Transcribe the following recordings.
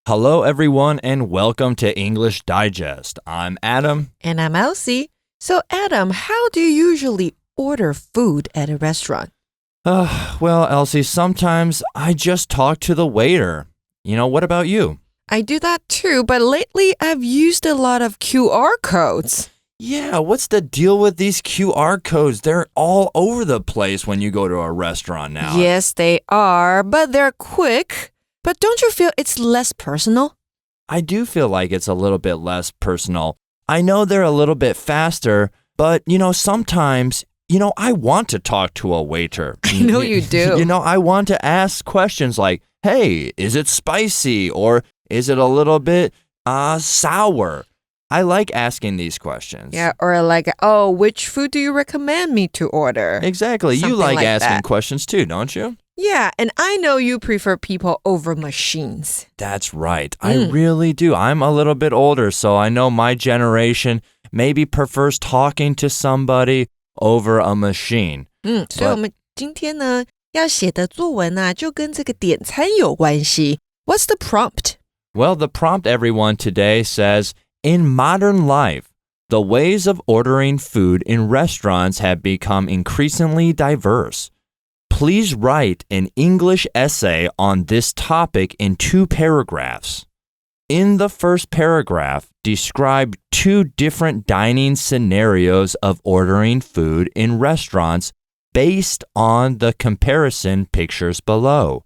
Hello, everyone, and welcome to English Digest. I'm Adam. And I'm Elsie. So, Adam, how do you usually order food at a restaurant? Well, Elsie, sometimes I just talk to the waiter. What about you? I do that too, but lately I've used a lot of QR codes. Yeah, what's the deal with these QR codes? They're all over the place when you go to a restaurant now. Yes, they are, but they're quick. But don't you feel it's less personal? I do feel like it's a little bit less personal. I know they're a little bit faster, but, sometimes, I want to talk to a waiter. I know you do. I want to ask questions like, hey, is it spicy? Or is it a little bit sour? I like asking these questions. Yeah, or like, which food do you recommend me to order? Exactly. Something you like asking that. questions too, don't you? Yeah, and I know you prefer people over machines. That's right. I really do. I'm a little bit older, so I know my generation maybe prefers talking to somebody over a machine. 所以我们今天呢要写的作文呢就跟这个点餐有关系。What's the prompt? Well, the prompt, everyone, today says, in modern life, the ways of ordering food in restaurants have become increasingly diverse. Please write an English essay on this topic in 2 paragraphs. In the first paragraph, describe 2 different dining scenarios of ordering food in restaurants based on the comparison pictures below.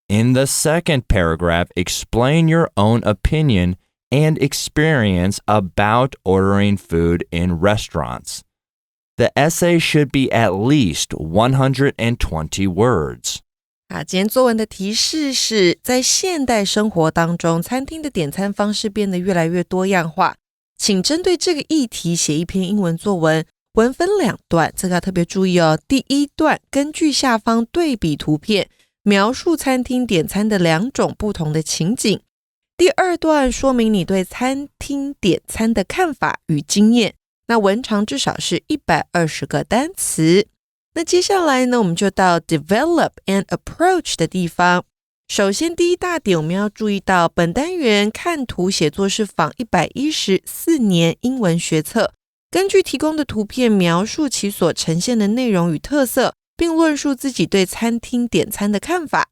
In the second paragraph, explain your own opinion and experience about ordering food in restaurants.The essay should be at least 120 words. 今天作文的提示是在现代生活当中，餐厅的点餐方式变得越来越多样化。请针对这个议题写一篇英文作文，文分2段，这个要特别注意哦。第1段根据下方对比图片，描述餐厅点餐的2种不同的情景。第2段说明你对餐厅点餐的看法与经验。那文长至少是120个单词。那接下来呢，我们就到 develop and approach 的地方。首先第一大点，我们要注意到本单元看图写作是仿114年英文学测，根据提供的图片描述其所呈现的内容与特色，并论述自己对餐厅点餐的看法。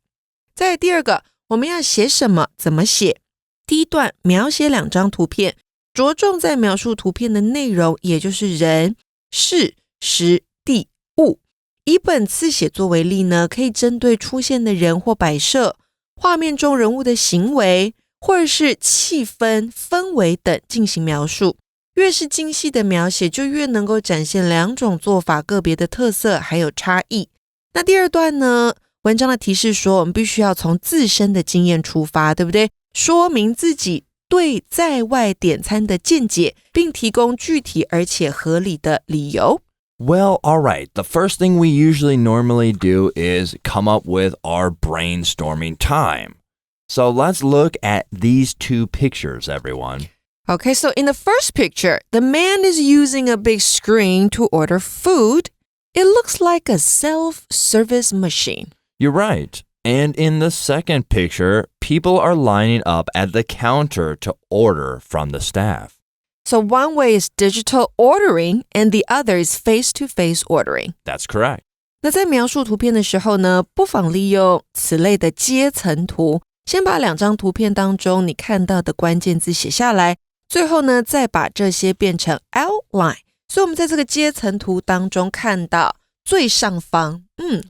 再来第2个，我们要写什么，怎么写。第一段描写2张图片，着重在描述图片的内容，也就是人、事、时、地、物。以本次写作为例呢，可以针对出现的人或摆设、画面中人物的行为，或者是气氛、氛围等进行描述。越是精细的描写，就越能够展现2种做法个别的特色还有差异。那第2段呢，文章的提示说，我们必须要从自身的经验出发，对不对？说明自己对在外点餐的见解，并提供具体而且合理的理由。Well, all right. The first thing we usually normally do is come up with our brainstorming time. So let's look at these 2 pictures, everyone. Okay, so in the first picture, the man is using a big screen to order food. It looks like a self-service machine. You're right.And in the second picture, people are lining up at the counter to order from the staff. So one way is digital ordering, and the other is face-to-face ordering. That's correct. 那在描述图片的时候呢，不妨利用此类的阶层图，先把2张图片当中你看到的关键字写下来，最后呢，再把这些变成 outline. 所以我们在这个阶层图当中看到最上方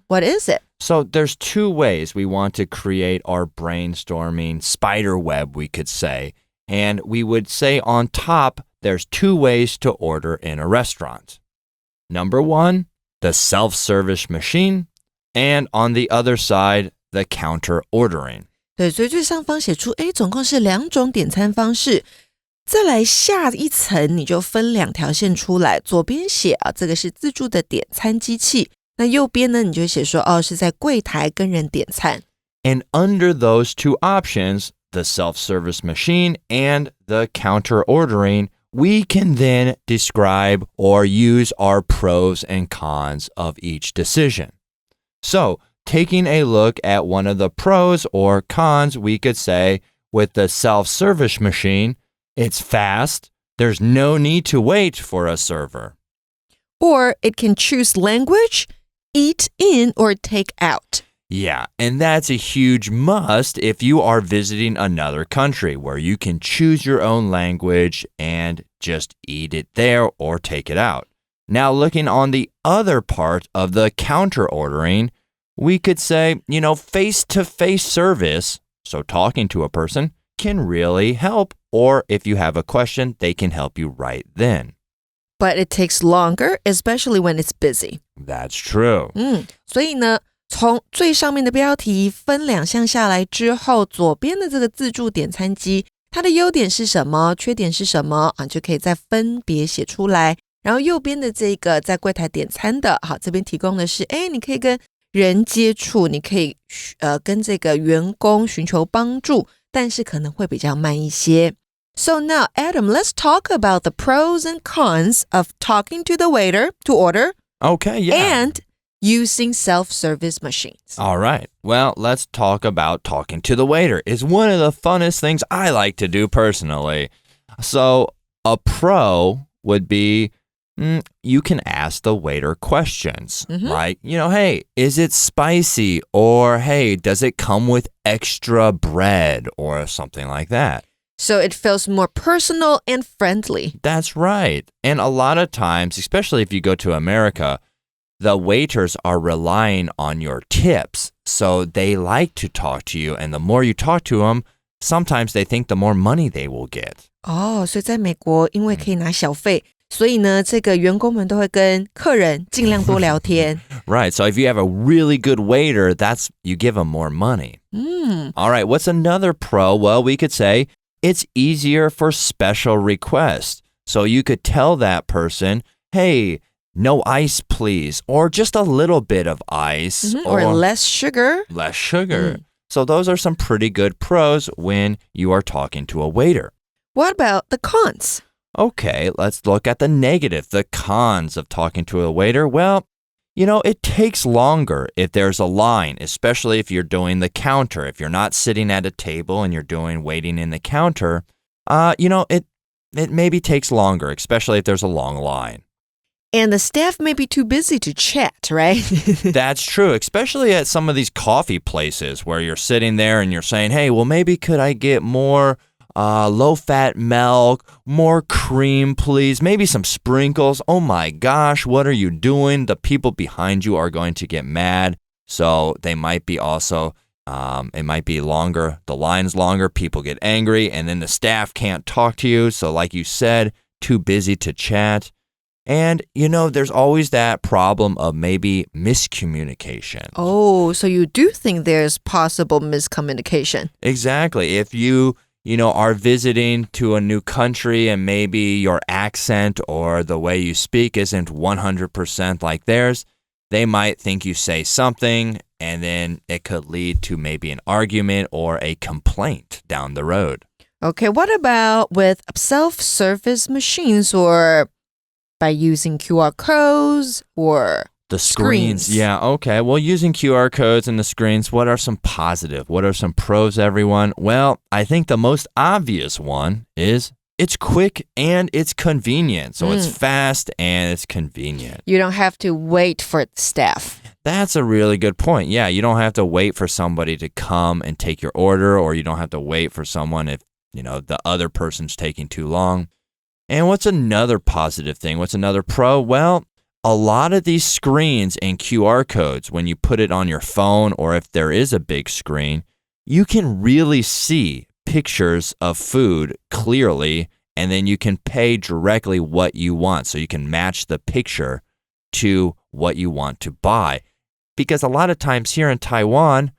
，what is it?So there's 2 ways we want to create our brainstorming spider web, we could say. And we would say on top, there's 2 ways to order in a restaurant. Number 1, the self-service machine. And on the other side, the counter ordering. 对，所以最上方写出，总共是2种点餐方式。再来下一层，你就分2条线出来，左边写这个是自助的点餐机器。那右边呢，你就写说，是在柜台跟人点餐。And under those 2 options, the self-service machine and the counter ordering, we can then describe or use our pros and cons of each decision. So, taking a look at one of the pros or cons, we could say, With the self-service machine, it's fast. There's no need to wait for a server. Or it can choose language, eat in, or take out. Yeah, and that's a huge must if you are visiting another country where you can choose your own language and just eat it there or take it out. Now, looking on the other part of the counter ordering, we could say, face-to-face service, so talking to a person, can really help. Or if you have a question, they can help you right then. But it takes longer, especially when it's busy. That's true. 所以呢，从最上面的标题分两项下来之后，左边的这个自助点餐机，它的优点是什么，缺点是什么啊，就可以再分别写出来。然后右边的这个在柜台点餐的，好，这边提供的是，你可以跟人接触，你可以跟这个员工寻求帮助，但是可能会比较慢一些。So now, Adam, let's talk about the pros and cons of talking to the waiter to order. Okay, yeah. And using self-service machines. All right. Well, let's talk about talking to the waiter. It's one of the funnest things I like to do personally. So a pro would be you can ask the waiter questions. Like, hey, is it spicy? Or, hey, does it come with extra bread? Or something like that. So it feels more personal and friendly. That's right. And a lot of times, especially if you go to America, the waiters are relying on your tips. So they like to talk to you. And the more you talk to them, sometimes they think the more money they will get. 所以在美国因为可以拿小费，所以呢，这个员工们都会跟客人尽量多聊天。Right. So if you have a really good waiter, you give them more money. All right. What's another pro? Well, we could say it's easier for special requests. So you could tell that person, hey, no ice, please, or just a little bit of ice. Or less sugar. Less sugar. So those are some pretty good pros when you are talking to a waiter. What about the cons? Okay, let's look at the negative, the cons of talking to a waiter. Well, it takes longer if there's a line, especially if you're doing the counter. If you're not sitting at a table and you're waiting in the counter, it maybe takes longer, especially if there's a long line. And the staff may be too busy to chat, right? That's true, especially at some of these coffee places where you're sitting there and you're saying, hey, well, maybe could I get more low-fat milk, more cream, please, maybe some sprinkles. Oh my gosh, what are you doing? The people behind you are going to get mad. So they might be also, it might be longer. The line's longer, people get angry, and then the staff can't talk to you. So like you said, too busy to chat. And, there's always that problem of maybe miscommunication. Oh, so you do think there's possible miscommunication? Exactly. If you are visiting to a new country and maybe your accent or the way you speak isn't 100% like theirs, they might think you say something and then it could lead to maybe an argument or a complaint down the road. Okay, what about with self-service machines or by using QR codes or the screens? Yeah, okay. Well, using QR codes and the screens, what are some positive? What are some pros, everyone? Well, I think the most obvious one is it's quick and it's convenient. So it's fast and it's convenient. You don't have to wait for staff. That's a really good point. Yeah, you don't have to wait for somebody to come and take your order, or you don't have to wait for someone if, the other person's taking too long. And what's another positive thing? What's another pro? Well, a lot of these screens and QR codes, when you put it on your phone or if there is a big screen, you can really see pictures of food clearly, and then you can pay directly what you want. So you can match the picture to what you want to buy. Because a lot of times here in Taiwan,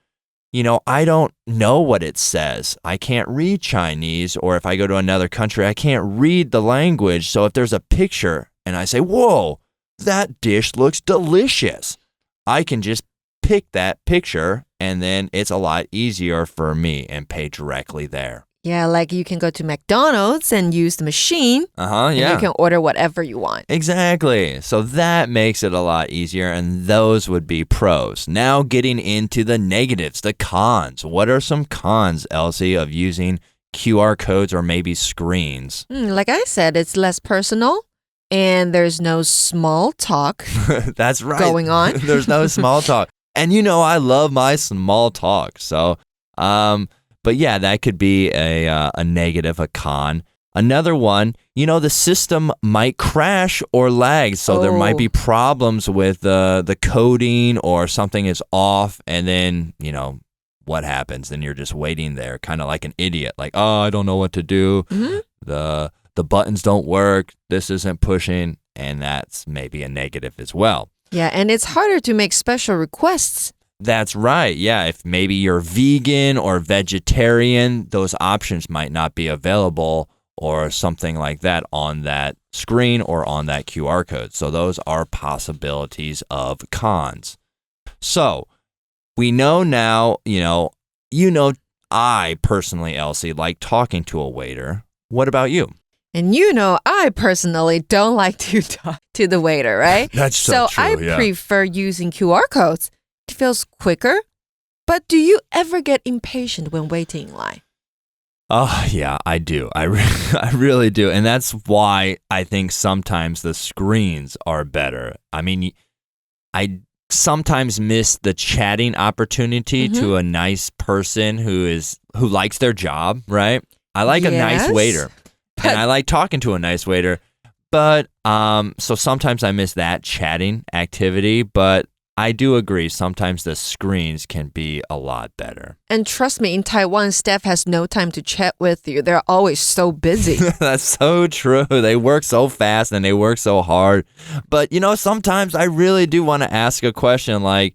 I don't know what it says. I can't read Chinese, or if I go to another country, I can't read the language. So if there's a picture and I say, whoa, that dish looks delicious, I can just pick that picture and then it's a lot easier for me and pay directly there. Yeah, like you can go to McDonald's and use the machine. Yeah. And you can order whatever you want. Exactly. So that makes it a lot easier, and those would be pros. Now getting into the negatives, the cons. What are some cons, Elsie, of using QR codes or maybe screens? Like I said, it's less personal, and there's no small talk That's right. going on. There's no small talk. And I love my small talk. So, but yeah, that could be a negative, a con. Another one, the system might crash or lag. So there might be problems with the coding, or something is off. And then, what happens? Then you're just waiting there, kind of like an idiot. Like, oh, I don't know what to do. Mm-hmm. The buttons don't work. This isn't pushing. And that's maybe a negative as well. Yeah, and it's harder to make special requests. That's right. Yeah, if maybe you're vegan or vegetarian, those options might not be available or something like that on that screen or on that QR code. So those are possibilities of cons. So we know now, I personally, Elsie, like talking to a waiter. What about you? And I personally don't like to talk to the waiter, right? That's so true, I prefer using QR codes. It feels quicker. But do you ever get impatient when waiting in line? Oh, yeah, I do. I really do. And that's why I think sometimes the screens are better. I mean, I sometimes miss the chatting opportunity to a nice person who likes their job, right? I like a nice waiter. And I like talking to a nice waiter, but so sometimes I miss that chatting activity, but I do agree sometimes the screens can be a lot better. And trust me, in Taiwan, staff has no time to chat with you. They're always so busy. That's so true. They work so fast and they work so hard. But, sometimes I really do want to ask a question like,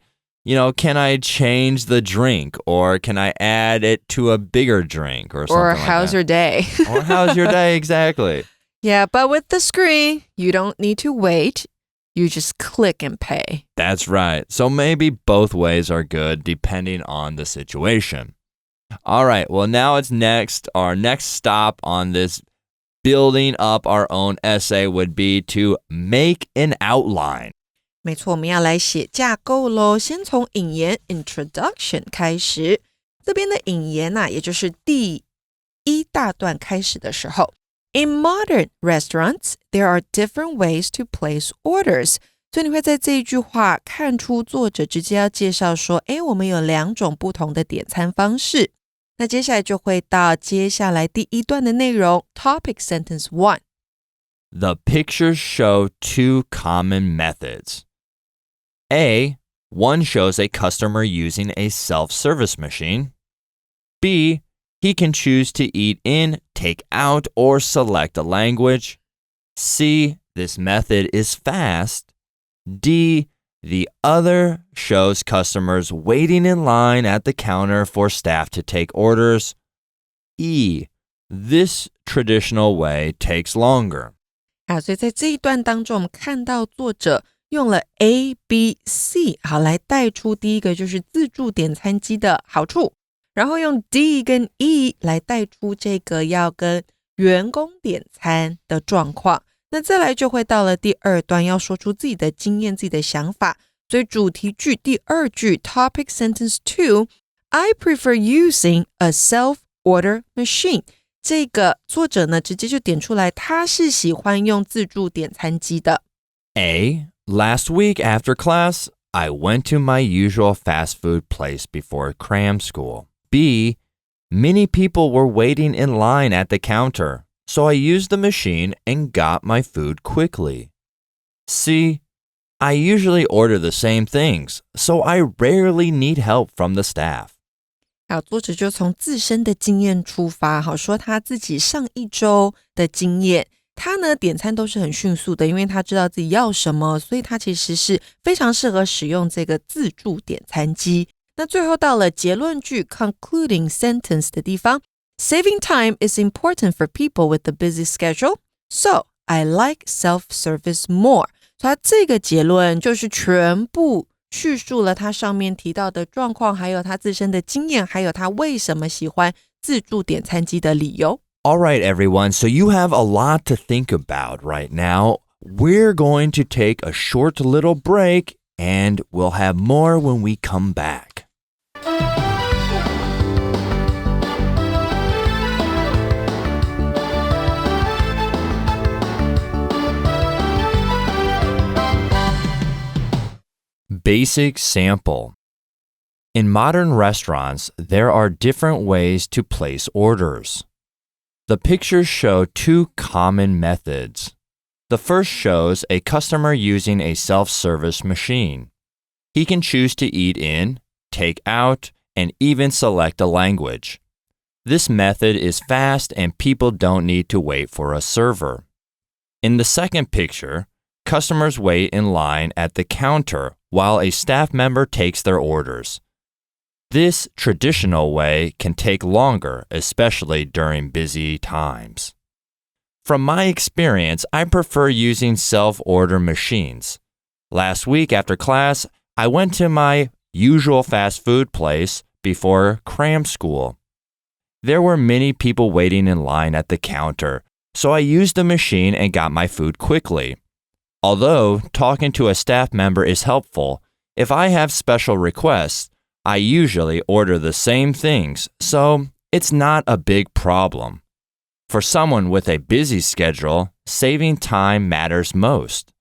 can I change the drink, or can I add it to a bigger drink or something like that? Or how's your day? Or how's your day, exactly. Yeah, but with the screen, you don't need to wait. You just click and pay. That's right. So maybe both ways are good depending on the situation. All right, well now it's our next stop on this building up our own essay would be to make an outline. 没错，我们要来写架构咯。先从引言 introduction 开始。这边的引言也就是第一大段开始的时候。In modern restaurants, there are different ways to place orders. 所以你会在这一句话看出作者直接要介绍说，我们有2种不同的点餐方式。那接下来就会到接下来第一段的内容 Topic Sentence 1. The pictures show 2 common methods. A, one shows a customer using a self-service machine. B, he can choose to eat in, take out, or select a language. C, this method is fast. D, the other shows customers waiting in line at the counter for staff to take orders. E, this traditional way takes longer. 所以在这一段当中，我们看到作者用了 A、B、C 来带出第一个就是自助点餐机的好处，然后用 D 跟 E 来带出这个要跟员工点餐的状况。那再来就会到了第二段，要说出自己的经验、自己的想法。所以主题句第二句 Topic Sentence 2 I prefer using a self-order machine. 这个作者呢直接就点出来他是喜欢用自助点餐机的。 A, last week after class, I went to my usual fast food place before cram school. B, many people were waiting in line at the counter, so I used the machine and got my food quickly. C, I usually order the same things, so I rarely need help from the staff. 好，作者就从自身的经验出发，说他自己上一周的经验。他呢点餐都是很迅速的，因为他知道自己要什么，所以他其实是非常适合使用这个自助点餐机。那最后到了结论句 concluding sentence 的地方 Saving time is important for people with a busy schedule, so I like self-service more. 所以他这个结论就是全部叙述了他上面提到的状况，还有他自身的经验，还有他为什么喜欢自助点餐机的理由。All right, everyone. So you have a lot to think about right now. We're going to take a short little break, and we'll have more when we come back. Basic sample. In modern restaurants, there are different ways to place orders. The pictures show two common methods. The first shows a customer using a self-service machine. He can choose to eat in, take out, and even select a language. This method is fast and people don't need to wait for a server. In the second picture, customers wait in line at the counter while a staff member takes their orders. This traditional way can take longer, especially during busy times. From my experience, I prefer using self-order machines. Last week after class, I went to my usual fast food place before cram school. There were many people waiting in line at the counter, so I used the machine and got my food quickly. Although talking to a staff member is helpful, if I have special requests, I usually order the same things, so it's not a big problem. For someone with a busy schedule, saving time matters most.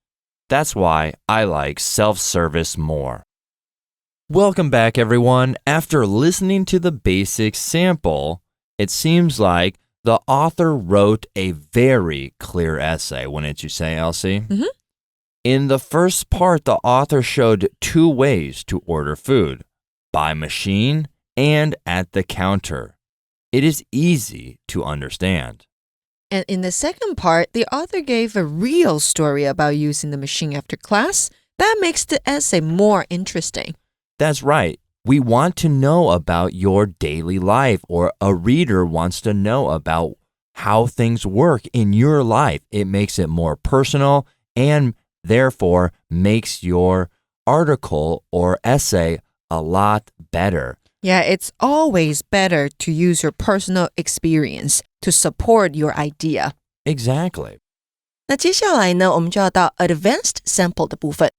That's why I like self-service more. Welcome back, everyone. After listening to the basic sample, it seems like the author wrote a very clear essay, wouldn't you say, Elsie? Mm-hmm. In the first part, the author showed two ways to order food: by machine and at the counter. It is easy to understand. And in the second part, the author gave a real story about using the machine after class. That makes the essay more interesting. That's right. We want to know about your daily life, or a reader wants to know about how things work in your life. It makes it more personal and therefore makes your article or essay a lot better. Yeah, it's always better to use your personal experience to support your idea. Exactly. 那接下来呢，我们就要到 advanced sample 的部分。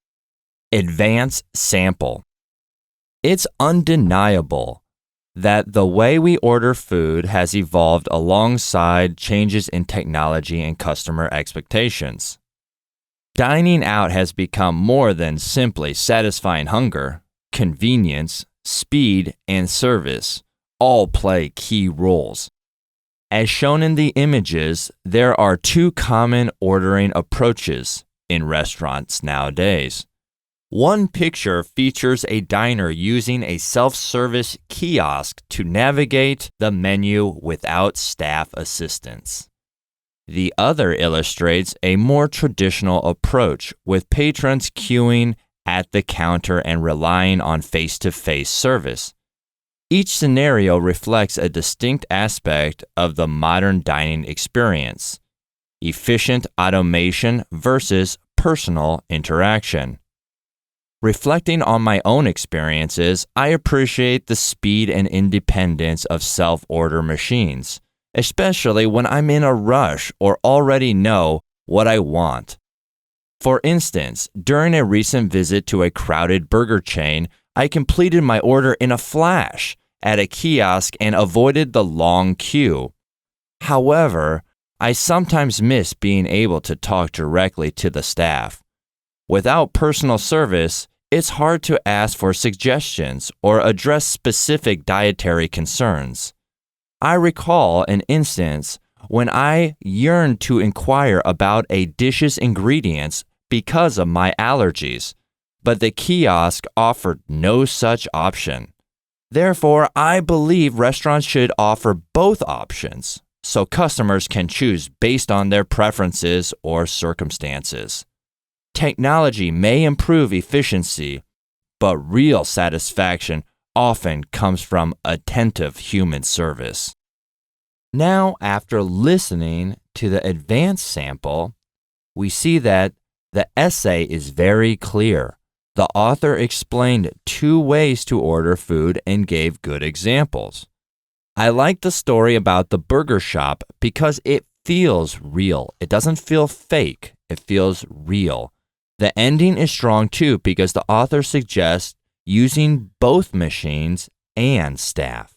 Advanced sample. It's undeniable that the way we order food has evolved alongside changes in technology and customer expectations. Dining out has become more than simply satisfying hunger. Convenience, speed, and service all play key roles. As shown in the images, there are two common ordering approaches in restaurants nowadays. One picture features a diner using a self-service kiosk to navigate the menu without staff assistance. The other illustrates a more traditional approach with patrons queuing at the counter and relying on face-to-face service. Each scenario reflects a distinct aspect of the modern dining experience: efficient automation versus personal interaction. Reflecting on my own experiences, I appreciate the speed and independence of self-order machines, especially when I'm in a rush or already know what I want. For instance, during a recent visit to a crowded burger chain, I completed my order in a flash at a kiosk and avoided the long queue. However, I sometimes miss being able to talk directly to the staff. Without personal service, it's hard to ask for suggestions or address specific dietary concerns. I recall an instance when I yearned to inquire about a dish's ingredients because of my allergies, but the kiosk offered no such option. Therefore, I believe restaurants should offer both options so customers can choose based on their preferences or circumstances. Technology may improve efficiency, but real satisfaction often comes from attentive human service. Now, after listening to the advanced sample, we see that the essay is very clear. The author explained two ways to order food and gave good examples. I like the story about the burger shop because it feels real. It doesn't feel fake. It feels real. The ending is strong too because the author suggests using both machines and staff.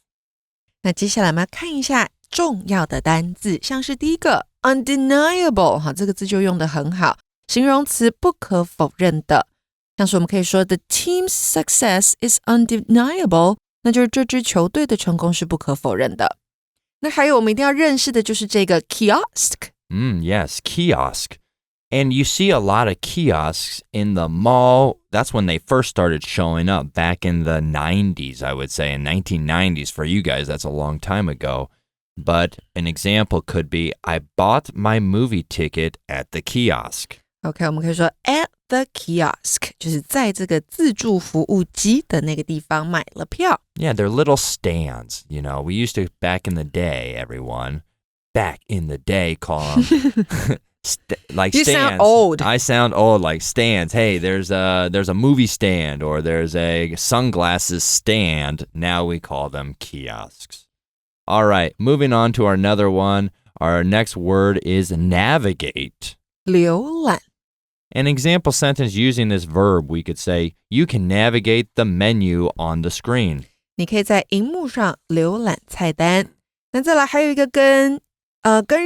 那接下来我们要看一下重要的单字，像是第一个 undeniable， 好，这个字就用得很好，形容词不可否认的。像是我们可以说 The team's success is undeniable， 那就是这支球队的成功是不可否认的。那还有我们一定要认识的就是这个 kiosk。Yes, kiosk. And you see a lot of kiosks in the mall. That's when they first started showing up back in the 90s, I would say, in 1990s. For you guys, that's a long time ago. But an example could be, I bought my movie ticket at the kiosk. OK， 我们可以说 at the kiosk， 就是在这个自助服务机的那个地方买了票。Yeah, they're little stands. You know, we used to, back in the day, everyone, back in the day, call them... like you stands. Sound old. I sound old, like stands. Hey, there's a movie stand or there's a sunglasses stand. Now we call them kiosks. All right, moving on to another one. Our next word is navigate. 浏览 An example sentence using this verb, we could say, you can navigate the menu on the screen. 你可以在荧幕上浏览菜单。那再来还有一个跟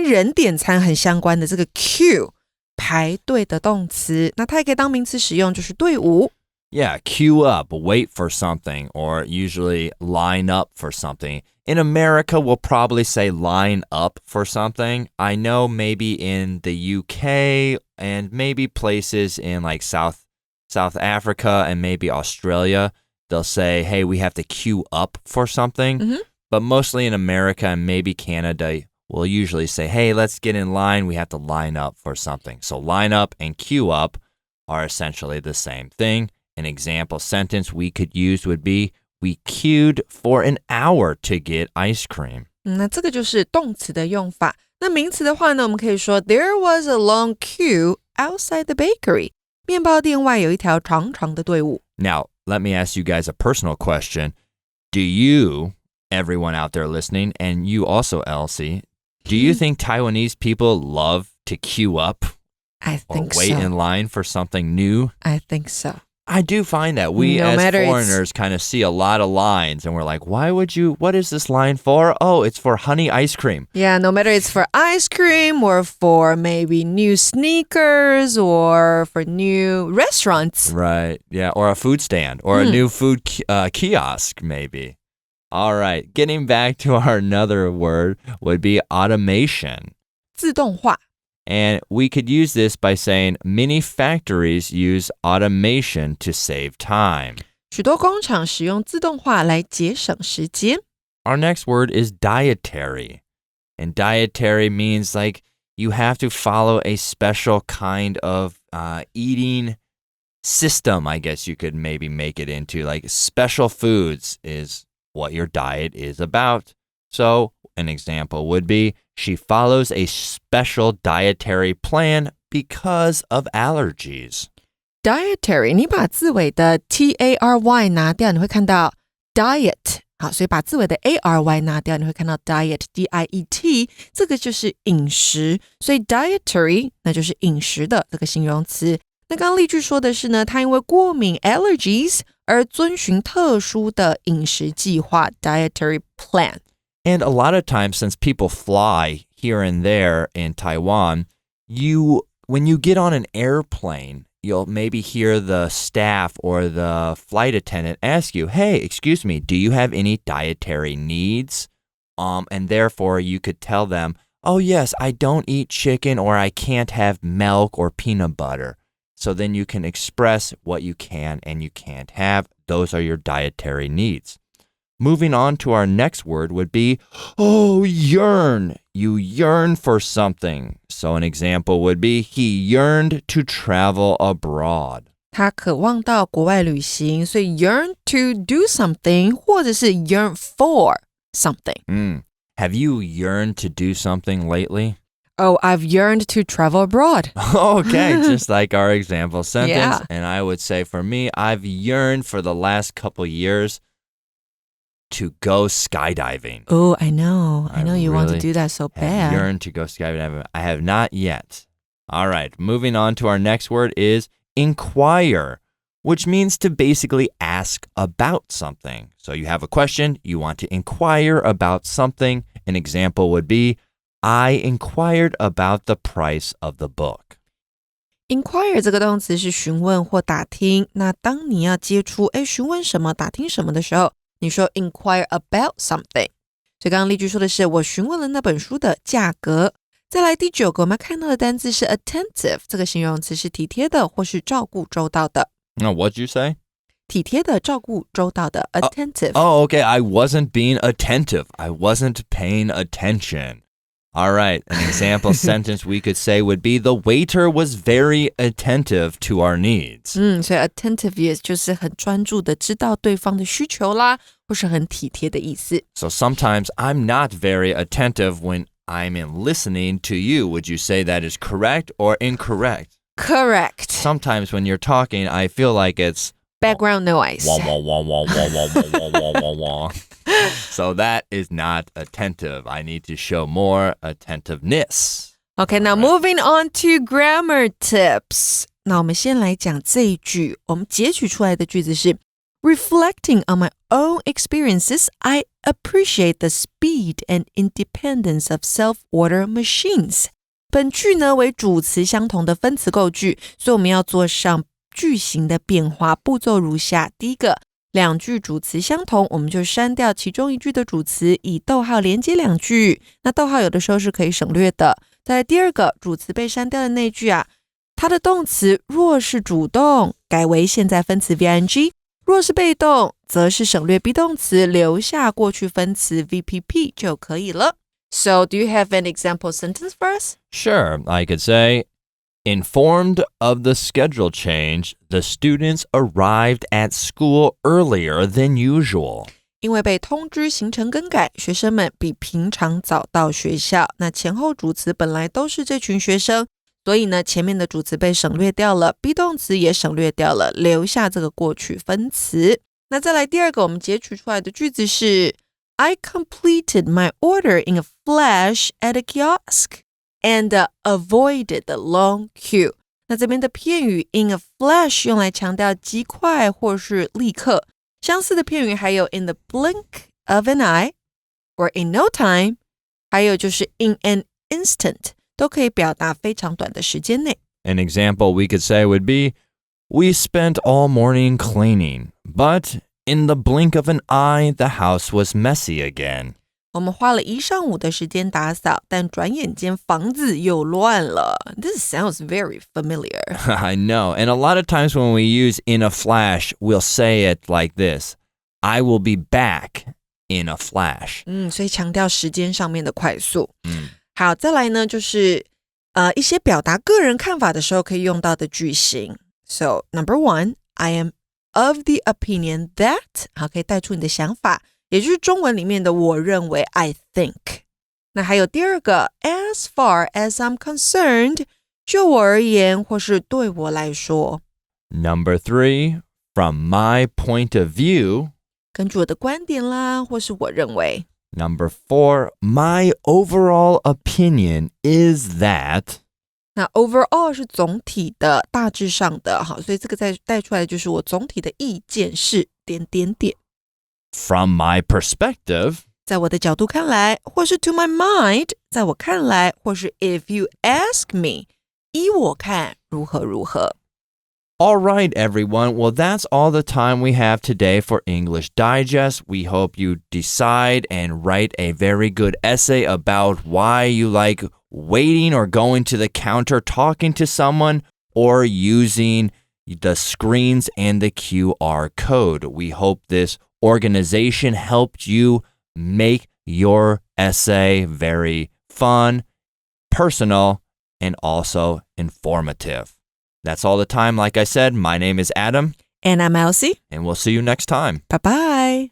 人点餐很相关的这个 queue 排队的动词，那它也可以当名词使用，就是队伍。Yeah, queue up, wait for something, or usually line up for something. In America, we'll probably say line up for something. I know maybe in the UK and maybe places in like South Africa and maybe Australia, they'll say, hey, we have to queue up for something. But mostly in America and maybe Canada, we'll usually say, hey, let's get in line. We have to line up for something. So line up and queue up are essentially the same thing. An example sentence we could use would be, we queued for an hour to get ice cream. 那这个就是动词的用法。那名词的话呢，我们可以说 There was a long queue outside the bakery. 面包店外有一条长长的队伍。Now, let me ask you guys a personal question. Do you, everyone out there listening, and you also, Elsie, do you think Taiwanese people love to queue up I think or wait in line for something new? I think so. I do find that we as foreigners kind of see a lot of lines and we're like, what is this line for? Oh, it's for honey ice cream. Yeah, no matter it's for ice cream or for maybe new sneakers or for new restaurants. Right. Yeah. Or a food stand or a new food kiosk, maybe. All right. Getting back to our another word would be automation. 自动化 And we could use this by saying many factories use automation to save time. 许多工厂使用自动化来节省时间。Our next word is dietary. And dietary means like you have to follow a special kind of eating system, I guess you could maybe make it into. Like special foods is what your diet is about. So an example would be, she follows a special dietary plan because of allergies. Dietary 你把字尾的 T-A-R-Y 拿掉，你会看到 diet。好，所以把字尾的 A-R-Y 拿掉，你会看到 diet D-I-E-T， 这个就是饮食。所以 dietary 那就是饮食的这个形容词。那刚刚例句说的是呢，他因为过敏 allergies 而遵循特殊的饮食计划 dietary plan。And a lot of times, since people fly here and there in Taiwan, when you get on an airplane, you'll maybe hear the staff or the flight attendant ask you, hey, excuse me, do you have any dietary needs? And therefore, you could tell them, oh, yes, I don't eat chicken or I can't have milk or peanut butter. So then you can express what you can and you can't have. Those are your dietary needs. Moving on to our next word would be, oh, yearn. You yearn for something. So an example would be, he yearned to travel abroad. 他渴望到国外旅行，所以 yearn to do something 或者是 yearn for something. Have you yearned to do something lately? Oh, I've yearned to travel abroad. Okay, just like our example sentence. Yeah. And I would say for me, I've yearned for the last couple years to go skydiving. Oh, I know. I know you want to really do that so I bad. yearn to go skydiving. I have not yet. All right, moving on to our next word is inquire, which means to basically ask about something. So you have a question, you want to inquire about something. An example would be, I inquired about the price of the book. Inquire 这个动词是询问或打听。那当你要接出询问什么、打听什么的时候，你说 inquire about something。所以刚刚例句说的是我询问了那本书的价格。再来第9个，我们看到的单字是 attentive， 这个形容词是体贴的或是照顾周到的。Now, what'd you say? 体贴的、照顾周到的 attentive. Oh, okay. I wasn't being attentive. I wasn't paying attention. All right. An example sentence we could say would be, the waiter was very attentive to our needs. 所以 attentive 也就是很专注的知道对方的需求啦，或是很体贴的意思。So sometimes I'm not very attentive when I'm in listening to you. Would you say that is correct or incorrect? Correct. Sometimes when you're talking, I feel like it's background noise. wah, wah, wah, wah, wah, wah, wah, wah, wah, wah. So that is not attentive. I need to show more attentiveness. Okay, now moving on to grammar tips. 那我们先来讲这一句，我们截取出来的句子是 Reflecting on my own experiences, I appreciate the speed and independence of self-order machines. 本句呢为主词相同的分词构句，所以我们要做上句型的变化，步骤如下。第一个，两句主词相同，我们就删掉其中一句的主词，以逗号连接两句。那逗号有的时候是可以省略的。再来第二个，主词被删掉的那句啊，它的动词若是主动，改为现在分词 VING， 若是被动，则是省略 be 动词，留下过去分词 VPP 就可以了。So, do you have an example sentence for us? Sure, I could say, informed of the schedule change, the students arrived at school earlier than usual. 因为被通知行程更改，学生们比平常早到学校。那前后主词本来都是这群学生，所以呢，前面的主词被省略掉了 ，be 动词也省略掉了，留下这个过去分词。那再来第二个，我们截取出来的句子是 I completed my order in a flash at a kiosk and avoided the long queue. 那这边的片语 in a flash 用来强调极快或是立刻。相似的片语还有 in the blink of an eye or in no time， 还有就是 in an instant， 都可以表达非常短的时间内。An example we could say would be, we spent all morning cleaning, but in the blink of an eye, the house was messy again. 我们花了一上午的时间打扫，但转眼间房子又乱了。This sounds very familiar. I know. And a lot of times when we use in a flash, we'll say it like this, I will be back in a flash. 所以强调时间上面的快速。好，再来呢，就是一些表达个人看法的时候可以用到的句型。So, number 1, I am of the opinion that， 好，可以带出你的想法。也就是中文里面的我认为 I think。 那还有第二个 as far as I'm concerned， 就我而言或是对我来说。 Number 3, from my point of view， 根据我的观点啦，或是我认为。 Number 4, my overall opinion is that。 那 overall 是总体的大致上的，好，所以这个再带出来就是我总体的意见是……From my perspective， 在我的角度看来，或是 to my mind， 在我看来，或是 if you ask me， 依我看如何如何。All right, everyone. Well, that's all the time we have today for English Digest. We hope you decide and write a very good essay about why you like waiting or going to the counter, talking to someone, or using the screens and the QR code. We hope this organization helped you make your essay very fun, personal, and also informative. That's all the time. Like I said, my name is Adam. And I'm Elsie. And we'll see you next time. Bye-bye.